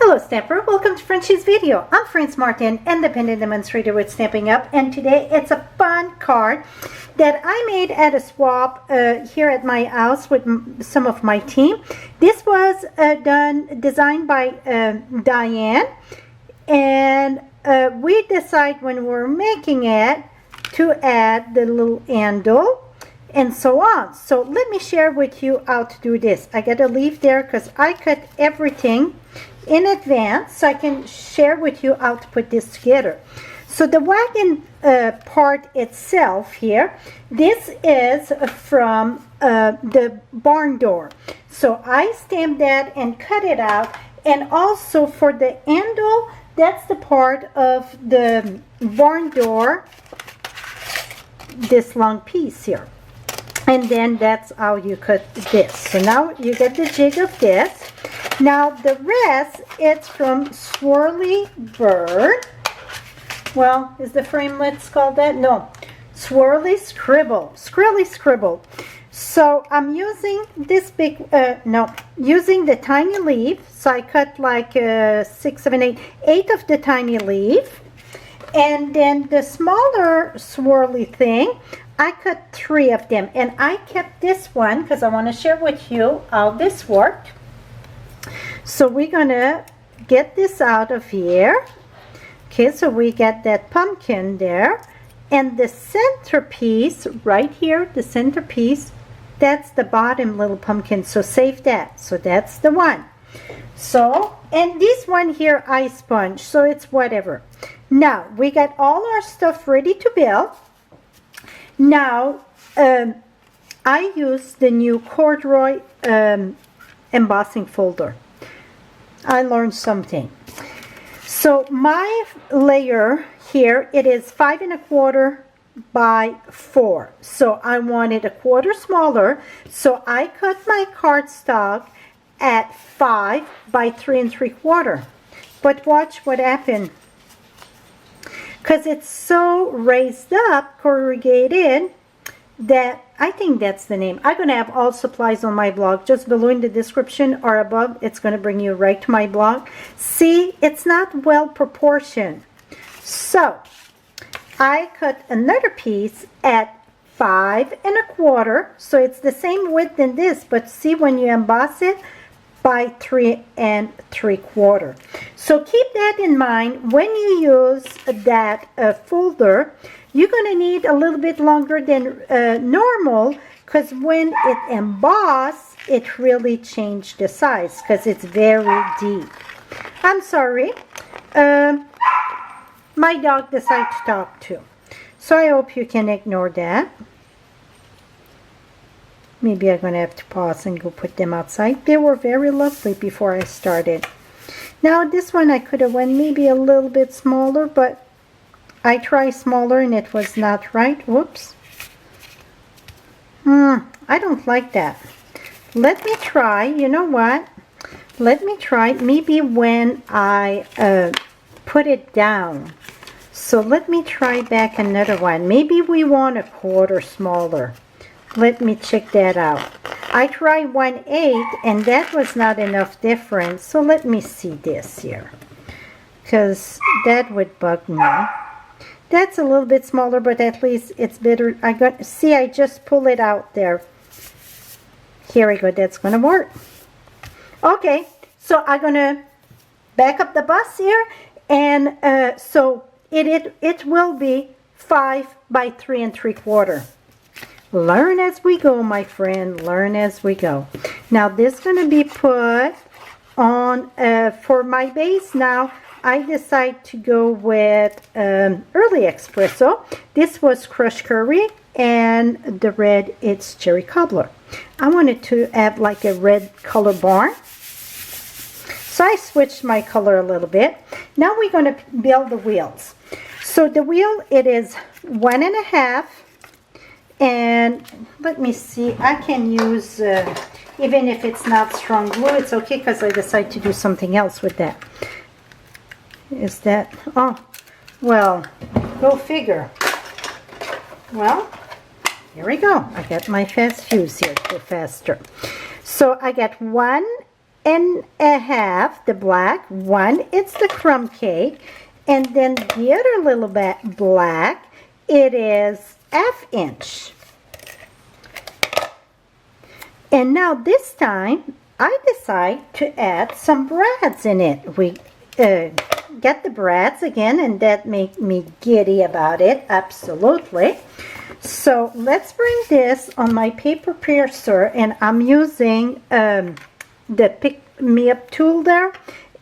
Hello Stamper, welcome to Frenchie's video. I'm Frances Martin, independent demonstrator with Stampin' Up, and today it's a fun card that I made at a swap here at my house with some of my team. This was designed by Diane, and we decide when we're making it to add the little handle and so on. So let me share with you how to do this. I got a leaf there because I cut everything in advance so I can share with you how to put this together. So the wagon part itself here, this is from the barn door. So I stamped that and cut it out, and also for the handle, that's the part of the barn door, this long piece here. And then that's how you cut this. So now you get the jig of this. Now the rest, it's from Swirly Bird. Well, is the framelits called that? No. Swirly Scribble. Swirly Scribble. So I'm using this big, using the tiny leaf. So I cut like 6, 7, 8 of the tiny leaf. And then the smaller swirly thing, I cut 3 of them. And I kept this one because I want to share with you how this worked. So we're gonna get this out of here. Okay, so we get that pumpkin there, and the centerpiece right here, the centerpiece, that's the bottom little pumpkin, so save that. So that's the one. So, and this one here I sponge, so it's whatever. Now we got all our stuff ready to build. Now I use the new corduroy embossing folder. I learned something. So my layer here, it is 5 1/4 by 4. So I wanted a quarter smaller. So I cut my cardstock at 5 by 3 3/4. But watch what happened. Because it's so raised up, corrugated, that I think that's the name. I'm going to have all supplies on my blog. Just below in the description or above, it's going to bring you right to my blog. See, it's not well proportioned. So I cut another piece at 5 1/4. So it's the same width in this, but see when you emboss it, by 3 3/4. So keep that in mind when you use that folder. You're going to need a little bit longer than normal, because when it embossed, it really changed the size because it's very deep. I'm sorry. My dog decided to talk too. So I hope you can ignore that. Maybe I'm going to have to pause and go put them outside. They were very lovely before I started. Now this one I could have went maybe a little bit smaller, but I tried smaller and it was not right. Whoops. I don't like that. Let me try, you know what? Let me try maybe when I put it down. So let me try back another one. Maybe we want a quarter smaller. Let me check that out. I tried 1/8 and that was not enough difference. So let me see this here, because that would bug me. That's a little bit smaller, but at least it's better. I just pull it out there. Here we go. That's gonna work. Okay, so I'm gonna back up the bus here, and so it will be 5 by 3 3/4. Learn as we go, my friend. Learn as we go. Now this is gonna be put on for my base. Now I decided to go with early espresso. This was crushed curry, and the red, it's cherry cobbler. I wanted to have like a red color barn, so I switched my color a little bit. Now we're going to build the wheels. So the wheel, it is 1 1/2, and let me see, I can use even if it's not strong glue, it's okay, because I decided to do something else with that. Is that, oh, well, go figure. Well, here we go. I got my fast fuse here to go faster. So I got 1 and a half, the black. One, it's the crumb cake. And then the other little bit black, it is 1/2 inch. And now this time, I decide to add some brads in it. We get the brads again, and that make me giddy about it, absolutely. So let's bring this on my paper piercer, and I'm using the Pick Me Up tool there,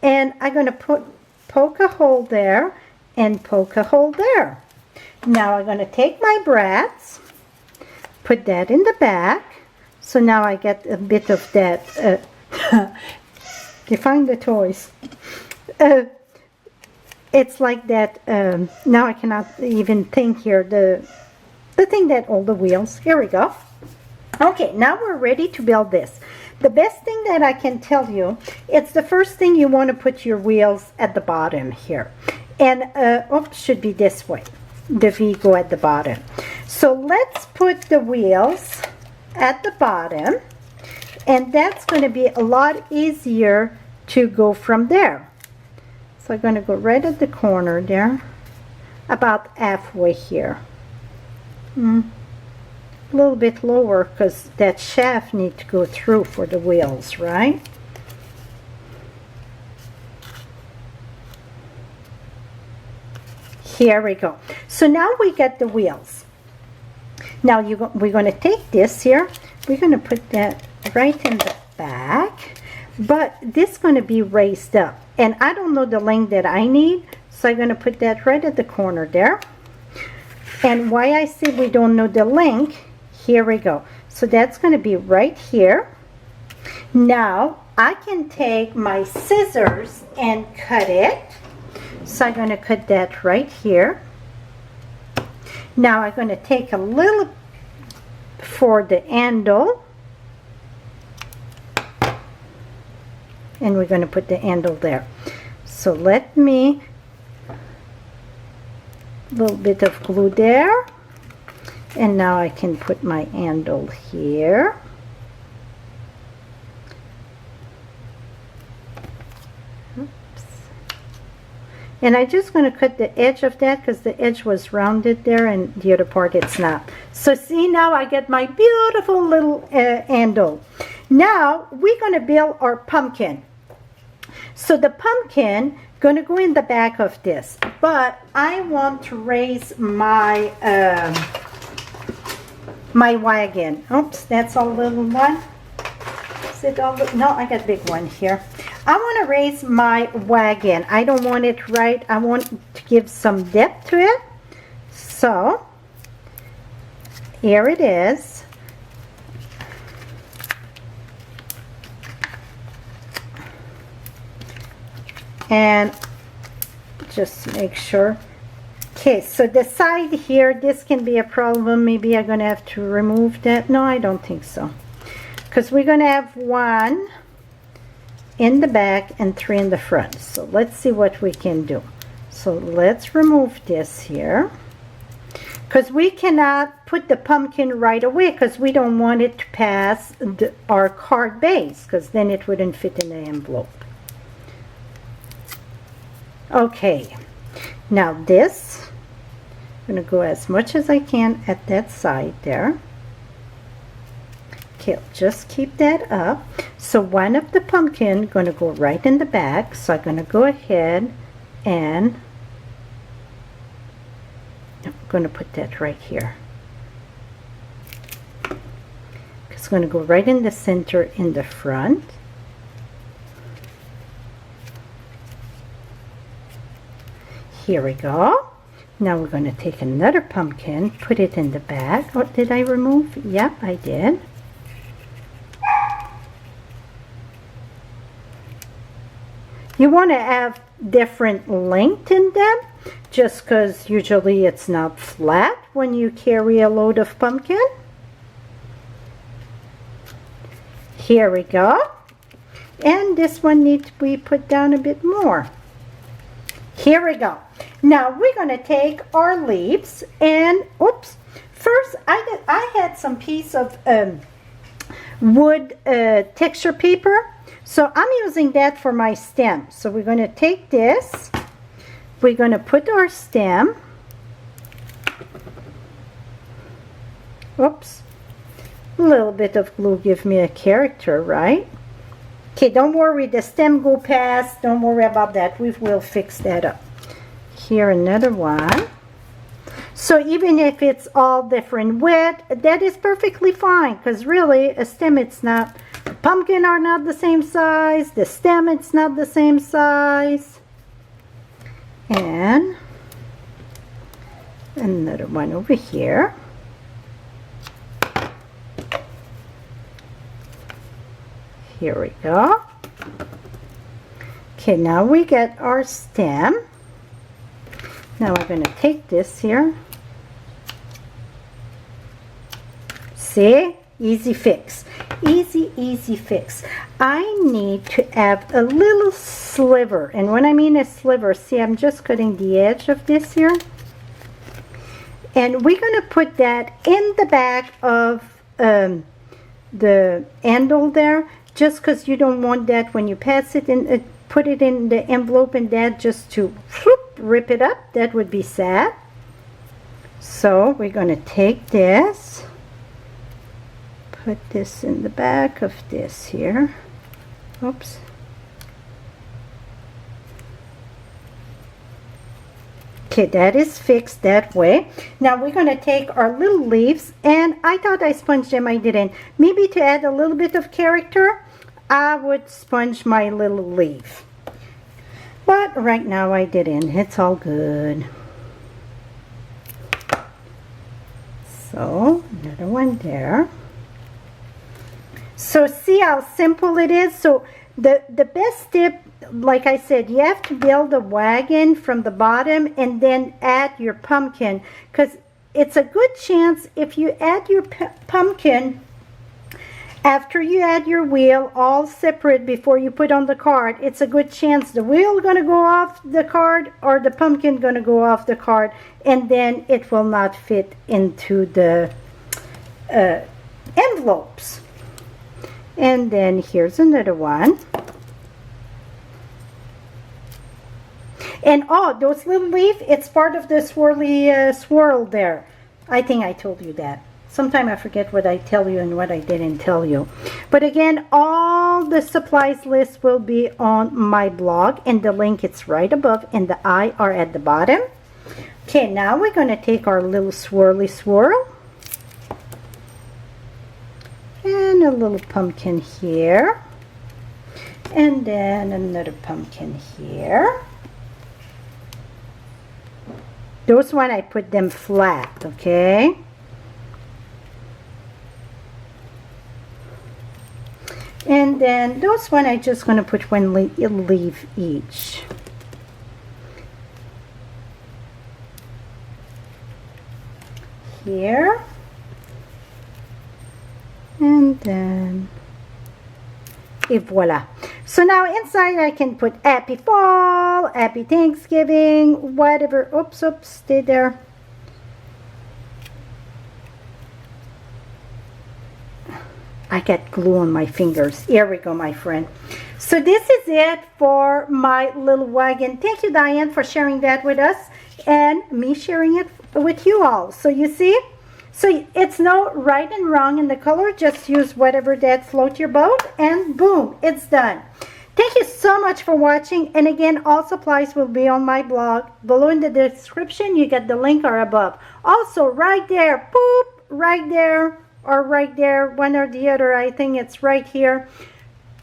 and I'm going to poke a hole there and poke a hole there. Now I'm going to take my brads, put that in the back. So now I get a bit of that. You find the toys. It's like that. Now I cannot even think here. The thing that all the wheels. Here we go. Okay, now we're ready to build this. The best thing that I can tell you, it's the first thing you want to put your wheels at the bottom here. And, should be this way. The V go at the bottom. So let's put the wheels at the bottom. And that's going to be a lot easier to go from there. So I'm going to go right at the corner there. About halfway here. A little bit lower because that shaft needs to go through for the wheels, right? Here we go. So now we get the wheels. Now we're going to take this here. We're going to put that right in the back. But this is going to be raised up. And I don't know the length that I need. So I'm going to put that right at the corner there. And why I say we don't know the length, here we go. So that's going to be right here. Now I can take my scissors and cut it. So I'm going to cut that right here. Now I'm going to take a little for the handle. And we're going to put the handle there. So let me, a little bit of glue there. And now I can put my handle here. Oops. And I'm just going to cut the edge of that because the edge was rounded there and the other part it's not. So see, now I get my beautiful little handle. Now we're going to build our pumpkin. So the pumpkin going to go in the back of this, but I want to raise my my wagon. Oops, that's a little one. Is it all? No, I got a big one here. I want to raise my wagon. I don't want it right. I want to give some depth to it. So here it is. And just make sure. Okay, so the side here, this can be a problem. Maybe I'm going to have to remove that. No, I don't think so. Because we're going to have 1 in the back and 3 in the front. So let's see what we can do. So let's remove this here. Because we cannot put the pumpkin right away because we don't want it to pass our card base, because then it wouldn't fit in the envelope. Okay, now this, I'm going to go as much as I can at that side there. Okay, just keep that up. So one of the pumpkin going to go right in the back. So I'm going to go ahead and I'm going to put that right here. It's going to go right in the center in the front. Here we go. Now we're going to take another pumpkin, put it in the back. Oh, did I remove? Yep, I did. You want to have different length in them, just because usually it's not flat when you carry a load of pumpkin. Here we go. And this one needs to be put down a bit more. Here we go. Now we're going to take our leaves and, oops, first I had some piece of wood texture paper. So I'm using that for my stem. So we're going to take this, we're going to put our stem, oops, a little bit of glue give me a character, right? Okay, don't worry, the stem go past, don't worry about that, we will fix that up. Here another one. So even if it's all different width, that is perfectly fine, because really a stem, it's not, the pumpkin are not the same size, the stem it's not the same size. And another one over here. Here we go. Okay, now we get our stem. Now we're going to take this here. See? Easy fix. Easy, easy fix. I need to have a little sliver. And when I mean a sliver, see, I'm just cutting the edge of this here. And we're going to put that in the back of the handle there, just because you don't want that when you pass it in, put it in the envelope and that just to whoop, rip it up. That would be sad. So we're going to take this, put this in the back of this here. Oops. Okay, that is fixed that way. Now we're going to take our little leaves, and I thought I sponged them, I didn't. Maybe to add a little bit of character, I would sponge my little leaf. But right now I didn't. It's all good. So, another one there. So see how simple it is? So the best tip, like I said, you have to build a wagon from the bottom and then add your pumpkin, because it's a good chance if you add your pumpkin after you add your wheel all separate before you put on the card, it's a good chance the wheel going to go off the card or the pumpkin going to go off the card, and then it will not fit into the envelopes. And then here's another one. And oh, those little leaf, it's part of the swirly swirl there. I think I told you that. Sometimes I forget what I tell you and what I didn't tell you. But again, all the supplies list will be on my blog, and the link is right above and the I are at the bottom. Okay, now we're going to take our little swirly swirl. And a little pumpkin here. And then another pumpkin here. Those one I put them flat, okay? And then those one I just going to put one leaf each. Here. And then, et voila. So now inside I can put Happy Fall, Happy Thanksgiving, whatever. Oops, oops, stay there. I got glue on my fingers. Here we go, my friend. So this is it for my little wagon. Thank you, Diane, for sharing that with us and me sharing it with you all. So you see, so it's no right and wrong in the color. Just use whatever that floats your boat, and boom, it's done. Thank you so much for watching. And again, all supplies will be on my blog. Below in the description, you get the link or above. Also, right there, boop, right there, or right there, one or the other, I think it's right here.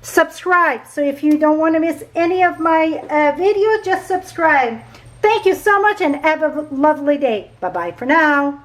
Subscribe. So if you don't want to miss any of my videos, just subscribe. Thank you so much and have a lovely day. Bye-bye for now.